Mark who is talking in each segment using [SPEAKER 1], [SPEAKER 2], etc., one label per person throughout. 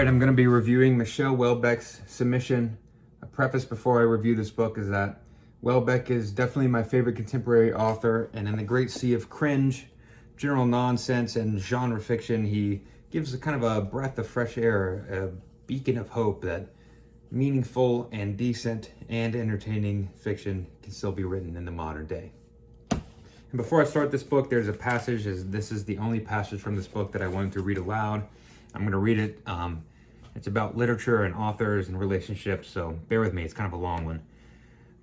[SPEAKER 1] I'm going to be reviewing Michel Houellebecq's submission. A preface before I review this book is that Houellebecq is definitely my favorite contemporary author, and in the great sea of cringe, general nonsense, and genre fiction, he gives a kind of a breath of fresh air, a beacon of hope that meaningful and decent and entertaining fiction can still be written in the modern day. And before I start this book, there's a passage, as this is the only passage from this book that I wanted to read aloud. I'm going to read it. It's about literature and authors and relationships, so bear with me, it's kind of a long one.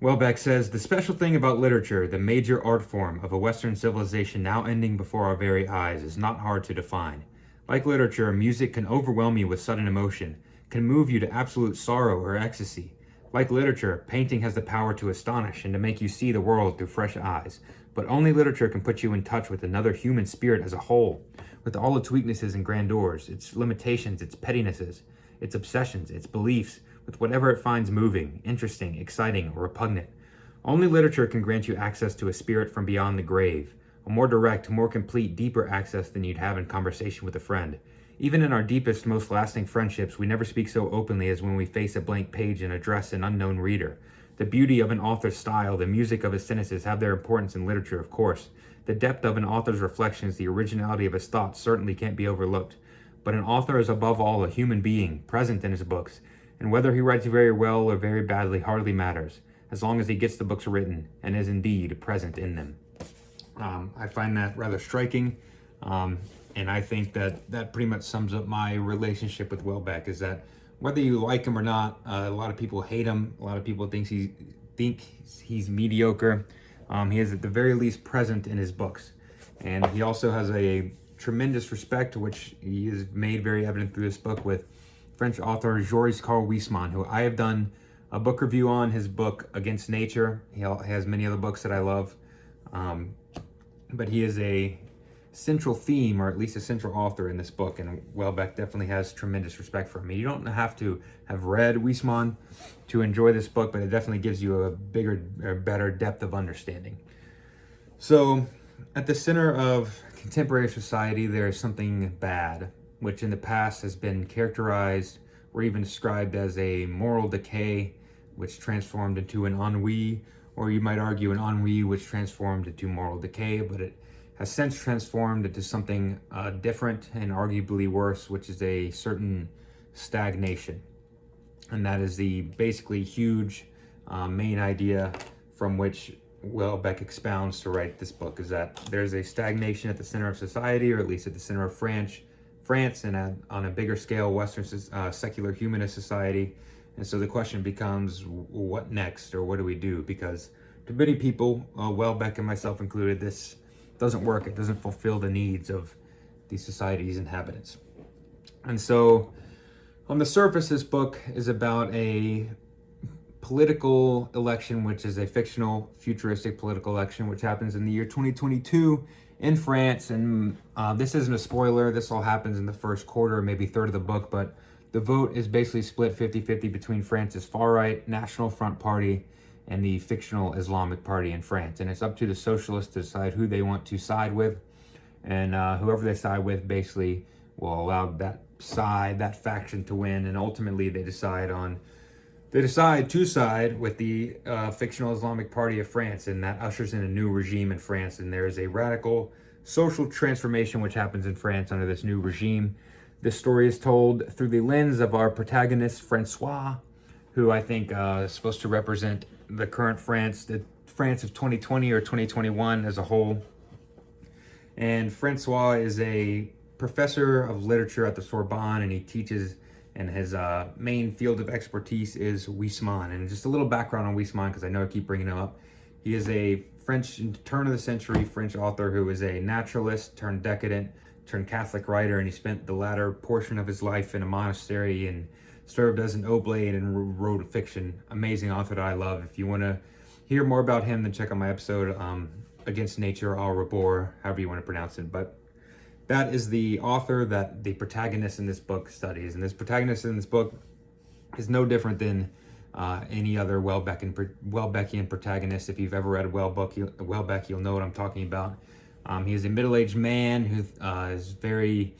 [SPEAKER 1] Houellebecq says, "The special thing about literature, the major art form of a Western civilization now ending before our very eyes, is not hard to define. Like literature, music can overwhelm you with sudden emotion, can move you to absolute sorrow or ecstasy. Like literature, painting has the power to astonish and to make you see the world through fresh eyes. But only literature can put you in touch with another human spirit as a whole, with all its weaknesses and grandeurs, its limitations, its pettinesses, its obsessions, its beliefs, with whatever it finds moving, interesting, exciting, or repugnant. Only literature can grant you access to a spirit from beyond the grave, a more direct, more complete, deeper access than you'd have in conversation with a friend. Even in our deepest, most lasting friendships, we never speak so openly as when we face a blank page and address an unknown reader. The beauty of an author's style, the music of his sentences have their importance in literature, of course. The depth of an author's reflections, the originality of his thoughts certainly can't be overlooked. But an author is above all a human being, present in his books, and whether he writes very well or very badly hardly matters, as long as he gets the books written and is indeed present in them." I find that rather striking, and I think that pretty much sums up my relationship with Houellebecq, is that whether you like him or not, a lot of people hate him, a lot of people think he's mediocre. He is at the very least present in his books, and he also has a tremendous respect, which he has made very evident through this book, with French author Joris Carl Huysmans, who I have done a book review on his book Against Nature. He has many other books that I love, but he is a central theme, or at least a central author in this book, and Houellebecq definitely has tremendous respect for him. You don't have to have read Huysmans to enjoy this book, but it definitely gives you a bigger or better depth of understanding. So, at the center of contemporary society, there is something bad, which in the past has been characterized or even described as a moral decay, which transformed into an ennui, or you might argue an ennui which transformed into moral decay, but it has since transformed into something different and arguably worse, which is a certain stagnation. And that is the basically huge main idea from which Houellebecq expounds to write this book, is that there's a stagnation at the center of society, or at least at the center of France, and on a bigger scale, Western secular humanist society. And so the question becomes, what next, or what do we do? Because to many people, Houellebecq and myself included, this doesn't work. It doesn't fulfill the needs of these society's inhabitants. And so on the surface, this book is about a political election, which is a fictional, futuristic political election, which happens in the year 2022 in France. And this isn't a spoiler. This all happens in the first quarter, maybe third of the book. But the vote is basically split 50-50 between France's far-right National Front Party and the fictional Islamic Party in France. And it's up to the socialists to decide who they want to side with. And whoever they side with basically will allow that faction to win. And ultimately they decide to side with the fictional Islamic Party of France, and that ushers in a new regime in France. And there is a radical social transformation which happens in France under this new regime. This story is told through the lens of our protagonist, Francois, who I think is supposed to represent the current France, the France of 2020 or 2021 as a whole. And Francois is a professor of literature at the Sorbonne, and he teaches, and his main field of expertise is Huysmans. And just a little background on Huysmans, because I know I keep bringing him up. He is a French, turn-of-the-century French author who is a naturalist turned decadent turned Catholic writer, and he spent the latter portion of his life in a monastery and served as an oblate and wrote fiction. Amazing author that I love. If you want to hear more about him, then check out my episode Against Nature, au revoir, however you want to pronounce it. But that is the author that the protagonist in this book studies. And this protagonist in this book is no different than any other Houellebecqian protagonist. If you've ever read Houellebecq, you'll know what I'm talking about. He is a middle-aged man who is very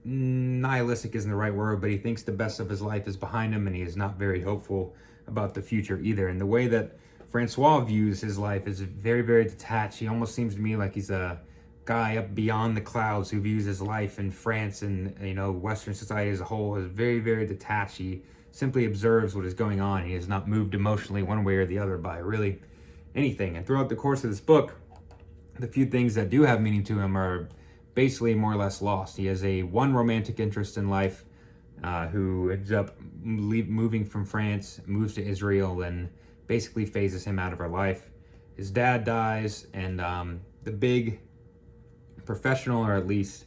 [SPEAKER 1] nihilistic isn't the right word, but he thinks the best of his life is behind him, and he is not very hopeful about the future either. And the way that Francois views his life is very, very detached. He almost seems to me like he's a guy up beyond the clouds who views his life in France and, you know, Western society as a whole as very, very detached. He simply observes what is going on. He is not moved emotionally one way or the other by really anything. And throughout the course of this book, the few things that do have meaning to him are basically more or less lost. He has one romantic interest in life, who ends up moving from France, moves to Israel, and basically phases him out of our life. His dad dies, and the big professional, or at least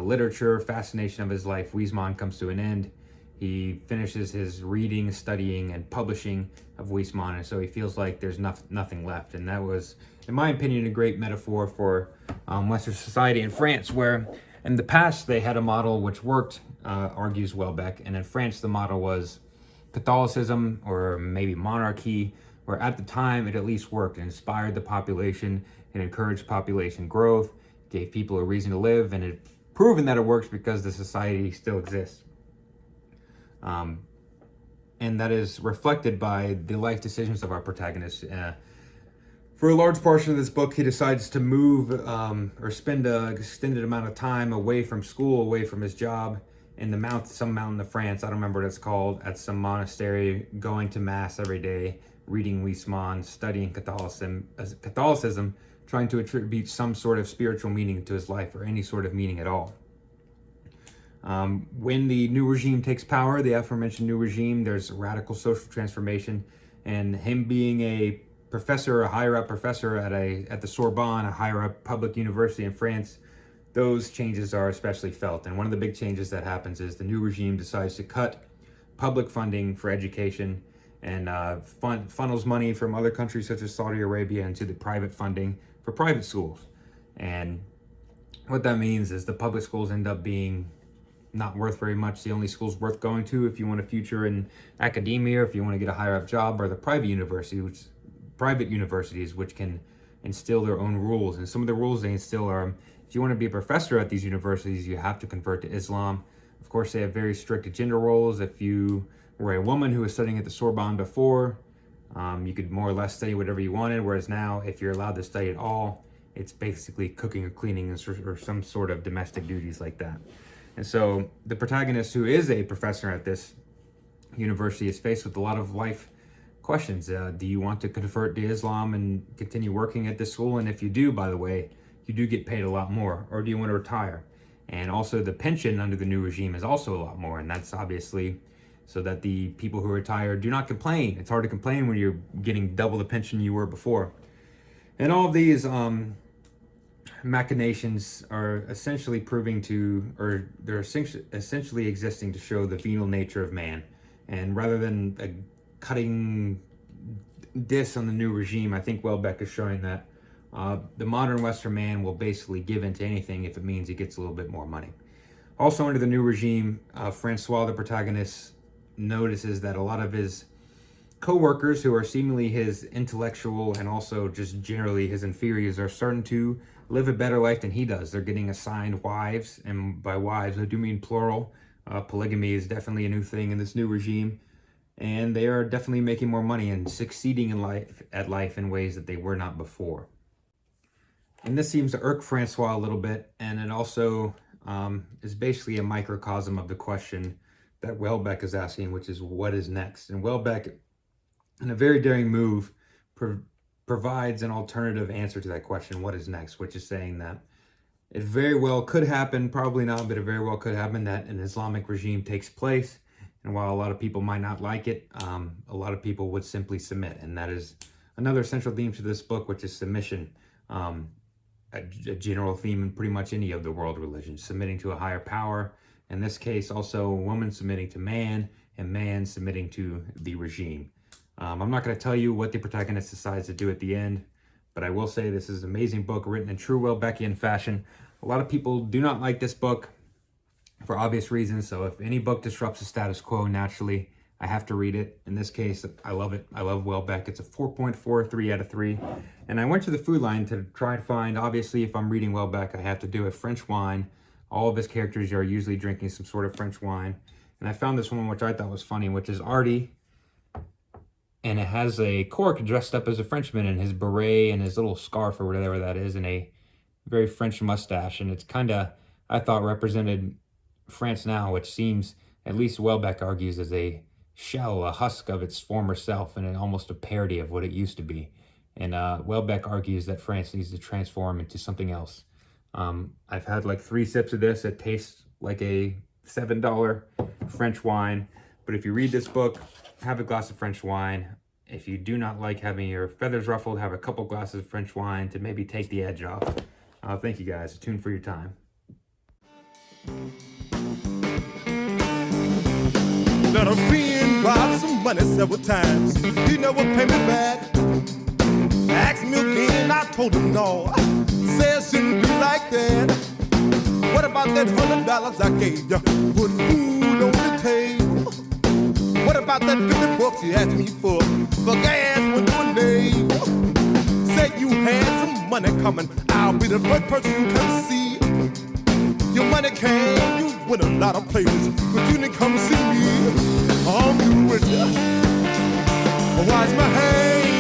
[SPEAKER 1] literature fascination of his life, Huysmans, comes to an end. He finishes his reading, studying, and publishing of Huysmans, and so he feels like there's nothing left. And that was, in my opinion, a great metaphor for Western society in France, where in the past they had a model which worked, argues Houellebecq, and in France the model was Catholicism or maybe monarchy, where at the time it at least worked. It inspired the population, it encouraged population growth, gave people a reason to live, and it's proven that it works because the society still exists. And that is reflected by the life decisions of our protagonist. For a large portion of this book, he decides to move or spend an extended amount of time away from school, away from his job, in some mountain of France, I don't remember what it's called, at some monastery, going to mass every day, reading Huysmans, studying Catholicism, trying to attribute some sort of spiritual meaning to his life, or any sort of meaning at all. When the new regime takes power, the aforementioned new regime, there's a radical social transformation, and him being a professor, a higher up professor at the Sorbonne, a higher up public university in France, those changes are especially felt. And one of the big changes that happens is the new regime decides to cut public funding for education and funnels money from other countries such as Saudi Arabia into the private funding for private schools. And what that means is the public schools end up being not worth very much. The only schools worth going to if you want a future in academia, or if you want to get a higher up job, are the private universities, which can instill their own rules. And some of the rules they instill are, if you want to be a professor at these universities, you have to convert to Islam. Of course, they have very strict gender roles. If you were a woman who was studying at the Sorbonne before, you could more or less study whatever you wanted, whereas now, if you're allowed to study at all, it's basically cooking or cleaning or some sort of domestic duties like that. And so the protagonist, who is a professor at this university, is faced with a lot of life questions. Do you want to convert to Islam and continue working at this school? And if you do, by the way, you do get paid a lot more. Or do you want to retire? And also the pension under the new regime is also a lot more. And that's obviously so that the people who retire do not complain. It's hard to complain when you're getting double the pension you were before. And all of these machinations are essentially they're essentially existing to show the venal nature of man. And rather than a cutting diss on the new regime, I think Houellebecq is showing that the modern Western man will basically give in to anything if it means he gets a little bit more money. Also, under the new regime, Francois, the protagonist, notices that a lot of his co-workers, who are seemingly his intellectual and also just generally his inferiors, are starting to live a better life than he does. They're getting assigned wives, and by wives I do mean plural. Polygamy is definitely a new thing in this new regime, and they are definitely making more money and succeeding in life in ways that they were not before. And this seems to irk Francois a little bit, and it also is basically a microcosm of the question that Houellebecq is asking, which is, what is next? And Houellebecq, in a very daring move, provides an alternative answer to that question, what is next, which is saying that it very well could happen, probably not, but it very well could happen that an Islamic regime takes place. And while a lot of people might not like it, a lot of people would simply submit. And that is another central theme to this book, which is submission. A general theme in pretty much any of the world religions, submitting to a higher power. In this case, also a woman submitting to man, and man submitting to the regime. I'm not going to tell you what the protagonist decides to do at the end, but I will say this is an amazing book written in true Houellebecqian fashion. A lot of people do not like this book for obvious reasons, so if any book disrupts the status quo, naturally, I have to read it. In this case, I love it. I love Houellebecq. It's a 4.43 out of 3. And I went to the food line to try and find, obviously, if I'm reading Houellebecq, I have to do a French wine, All of his characters are usually drinking some sort of French wine. And I found this one which I thought was funny, which is Artie. And it has a Cork dressed up as a Frenchman in his beret and his little scarf or whatever that is, and a very French mustache. And it's kind of, I thought, represented France now, which seems, at least Houellebecq argues, as a shell, a husk of its former self, and almost a parody of what it used to be. And Houellebecq argues that France needs to transform into something else. I've had like 3 sips of this. It tastes like a $7 French wine. But if you read this book, have a glass of French wine. If you do not like having your feathers ruffled, have a couple glasses of French wine to maybe take the edge off. Thank you guys. Tune for your time.
[SPEAKER 2] Let a friend borrow some money several times. He never paid me back. Asked me again, I told him no. Said it shouldn't be like that. What about that $100 I gave you? Put food on the table. What about that $50 you asked me for gas when you were neighbor? Said you had some money coming. I'll be the first person you come see. Your money came, you went a lot of places, but you didn't come see me. I'm through with you. Wash my hands.